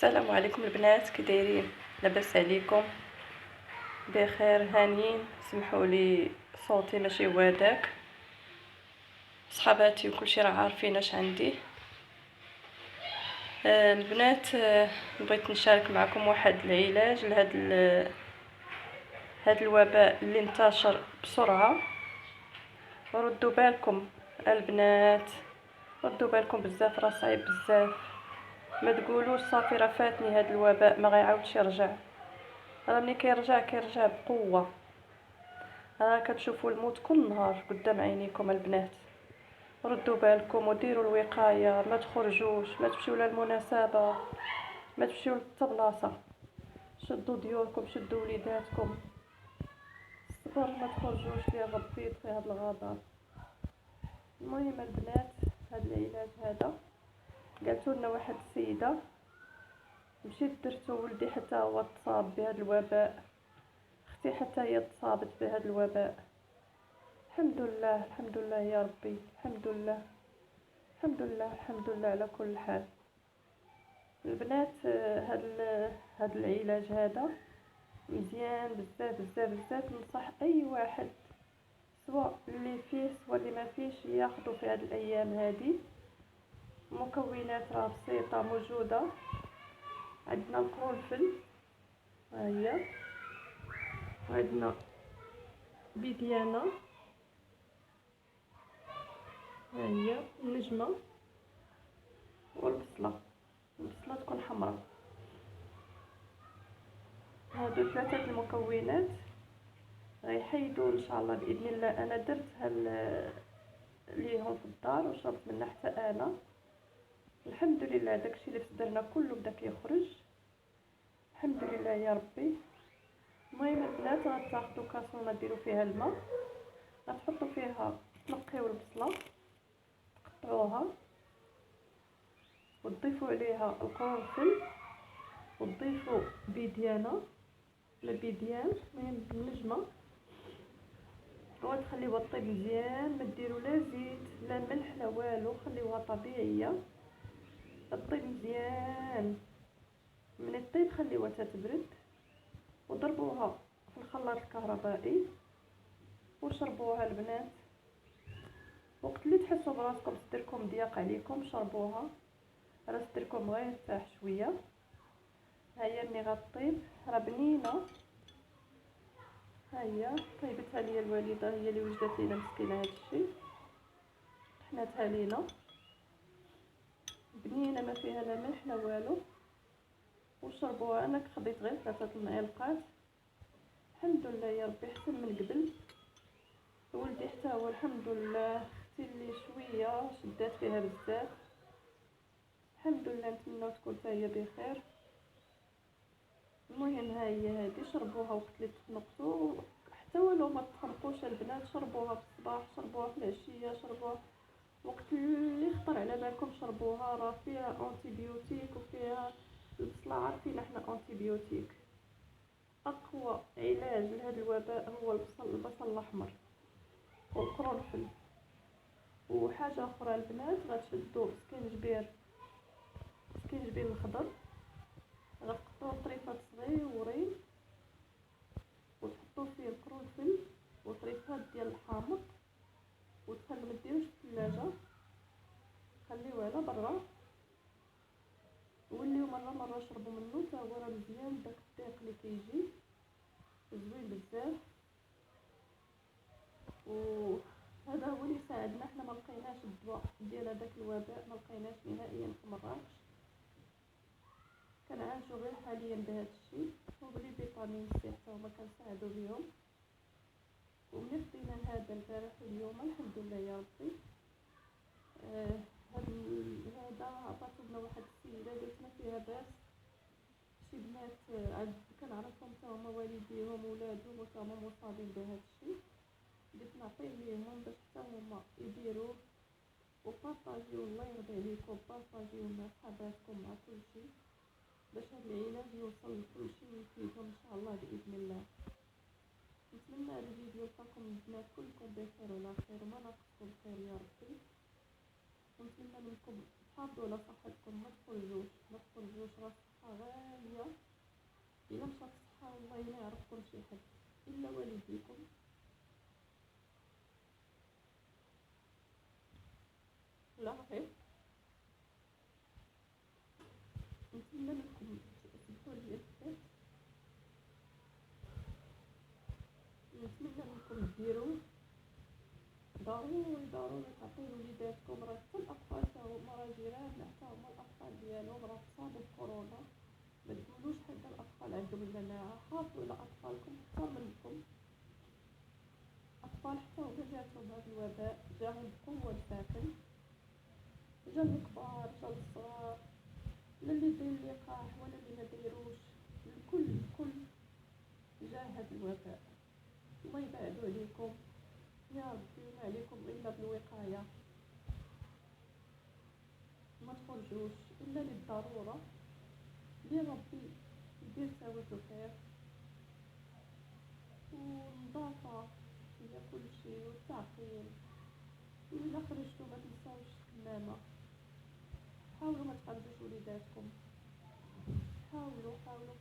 السلام عليكم البنات، كي دايرين؟ لاباس عليكم؟ بخير هانيين؟ سمحوا لي صوتي ماشي هو داك، صحاباتي وكلشي راه عارفين اش عندي. البنات، بغيت نشارك معكم واحد العلاج لهاد هاد الوباء اللي انتشر بسرعه. ردوا بالكم البنات، ردوا بالكم بزاف، راه صعيب بزاف. ما تقولوش صافي راه فاتني هاد الوباء ما غيعاودش يرجع، راه ملي كيرجع بقوه. راه كتشوفوا الموت كل نهار قدام عينيكم البنات. ردوا بالكم وديروا الوقايه، ما تخرجوش، ما تمشيو للمناسبه، ما تمشيو لحتى بلاصه. شدوا ديوركم، شدوا وليداتكم، الصبر، ما تخرجوش ليه ربي في هذا الغابه. المهم البنات، هذا العلاج هذا قالتو لنا واحد السيده، مشيت درتو ولدي حتى هو تصاب بهذا الوباء، اختي حتى هي تصابت بهذا الوباء. الحمد لله، الحمد لله يا ربي، الحمد لله، الحمد لله، الحمد لله على كل حال. البنات، هاد العلاج هذا مزيان بزاف بزاف بزاف. ننصح اي واحد سواء اللي فيه سواء اللي ما فيش ياخذوا في هاد الايام هذه. مكونات راه بسيطه موجوده. عندنا القرنفل، ها هي، عندنا بيديانه، ها هي النجمه، والبصله. البصله تكون حمراء. هادو ثلاثه المكونات غيحيدوا ان شاء الله باذن الله. انا درتها ليهم في الدار وشربت منها حتى انا، الحمد لله. داكشي اللي في صدرنا كله بدا كيخرج، الحمد لله يا ربي. المهم البنات، غتاخدوا كاسرونه ديروا فيها الماء، غتحطوا فيها، تنقيو البصله، تقطعوها، وتضيفوا عليها القرنفل، وتضيفوا بيديانه ولا بيديان، المهم النجمه، وتخليوها طيب مزيان. ما ديروا لا زيت لا ملح لا والو، خليوها طبيعيه طيب مزيان. من طيب خليوها تتبرد، وضربوها في الخلاط الكهربائي وشربوها البنات. وقت اللي تحسوا براسكم صدركم ضيق عليكم شربوها، راه صدركم غير يرتاح شويه. ها هي ملي غطيب راه بنينه. ها هي طيبتها ليا الوالده، هي اللي وجدت لينا مسكينه هادشي، طحناتها لينا بنينه ما فيها لا ملح لا والو. وشربوها. انا خديت غير 3 المعالق. الحمد لله يا ربي، احسن من قبل. ولدي حتى هو الحمد لله. اختي اللي شويه شدات فيها بزاف، الحمد لله. نتمنى تكون حتى هي بخير. المهم ها هي هذه، شربوها وقت اللي تخنقتوا، حتى ولو ما تخنقوش البنات، شربوها في الصباح، شربوها في العشيه، شربوها وقت اللي يخطر على بالكم شربوها. راه فيها انتيبيوتيك وفيها البصله، عارفين احنا انتيبيوتيك. اقوى علاج لهذا الوباء هو البصل الاحمر والقرنفل. وحاجه اخرى البنات، غتشدوا سكينجبير الخضر، غتقطعوا طريفات صغيورين وتحطوا فيه القرنفل وطريفات ديال الحامض، وتخلوا ما ديروش في الثلاجه، خليوه على برا، وليو مره شربوا منه حتى هو راه مزيان. داك الديق اللي كيجي زوين بزاف، وهذا هو اللي ساعدنا. حنا ما لقيناش الدواء ديال هذاك الوباء، ما لقيناش نهائيا في مراكش، كنعالجو غير حاليا بهذا الشيء. وبلي فيتامين سي حتى هما كنساعدو بهم. وملي خدينا هذا البارح واليوم الحمد لله يا ربي. هذا عطاتو واحد السيده قالت لنا فيها باس شي بنات كنعرفهم حتى هما والديهم ولادهم حتى هما مصابين بهذا الشيء، قلت نعطيه ليهم باش حتى هما يديروه. وبارطاجيو، الله يرضي عليكم، بارطاجيو مع صحاباتكم مع كل شيء، باش هذا العلاج يوصل لكل شيء ويفيدهم ان شاء الله باذن الله. نتمنى هذا الفيديو يلقاكم البنات كلكم بخير وعلى خير، وما ناقصكم خير يا ربي. ونتمنى منكم تحافظوا على صحتكم، ما تخرجوش راه الصحة غالية، إلا مشات الصحة والله ما يعرفكم شي حد إلا والديكم. لا غير نتمنى منكم تسمحوا لي الفات، نتمنى منكم ديروا ضروري ضروري تعطيو وليداتكم، راه حتى الأطفال تا هما راه جيراننا حتى هما الأطفال ديالهم راه تصابوا بكورونا. ما تقولوش حتى الأطفال عندهم المناعة، حافظوا على أطفالكم أكثر منكم. أطفال حتى هما جاتهم هذا الوباء، جاهم بقوة الساكن، جا الكبار جا الصغار، لا اللي داير اللقاح ولا اللي ما دايروش، الكل جا هذا الوباء. الله يبعدو عليكم يا ربي، ما عليكم إلا بالوقاية، ما تخرجوش إلا للضرورة، اللي ربي يدير سواتو خير. والنظافة هي كل شيء، والتعقيم، وإلا خرجتو ما تنساوش الكمامة. حاولوا ما تخرجوش وليداتكم، حاولوا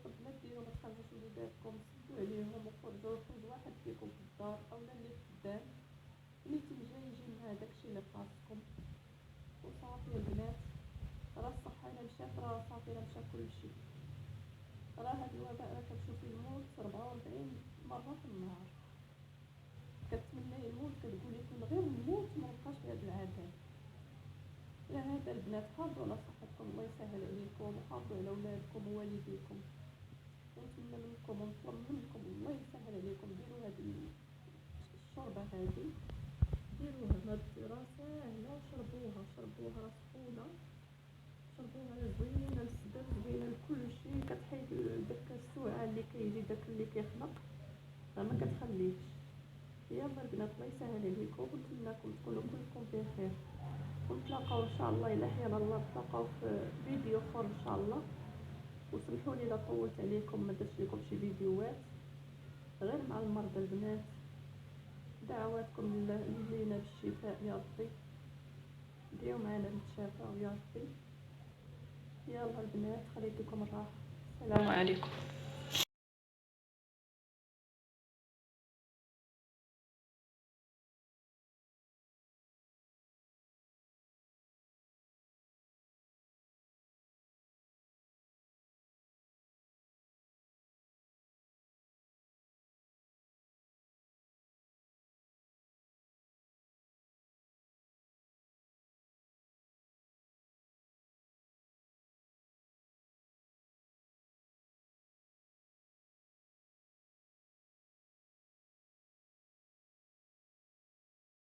قد ما ديروا ما تخرجوش وليداتكم، سدوا عليهم وخرجوا، خرج واحد فيكم في الدار أولا اللي خدام، اللي تلجا يجي مع داكشي اللي خاصكم. وصافي البنات، راه الصحة إلا مشات راه صافي راه مشا كلشي. راه هاد الوباء راه كتشوفي الموت 44 مرة في النهار، كتمنى يموت، كتقولي كون غير نموت منبقاش في هاد العذاب. يا هذا البنات حافظوا على صحتكم، الله يسهل عليكم، وحافظوا على ولادكم ووالديكم. ونتمنى منكم ونطلب منكم الله يسهل عليكم، ديروا هاد الشوربة هادي، ديروها مبتورة ساهلة، شربوها راه سخونة، شربوها زوينة للصدر زوينة لكلشي، كتحيد داك السوعة اللي كيجي داك اللي كيخنق، راه ما كتخليش. يلا البنات الله يسهل عليكم، ونتمنىكم تكونوا كلكم بخير، ونتلاقاو ان شاء الله الى حيانا الله، نتلاقاو في فيديو اخر ان شاء الله. وسمحوا لي اذا طولت عليكم ما درتش لكم شي فيديوهات غير مع المرضى البنات. دعواتكم لينا بالشفاء يا ربي، ديروا معنا نتشافاو يا ربي. يلا البنات خليت لكم الراحه، السلام عليكم.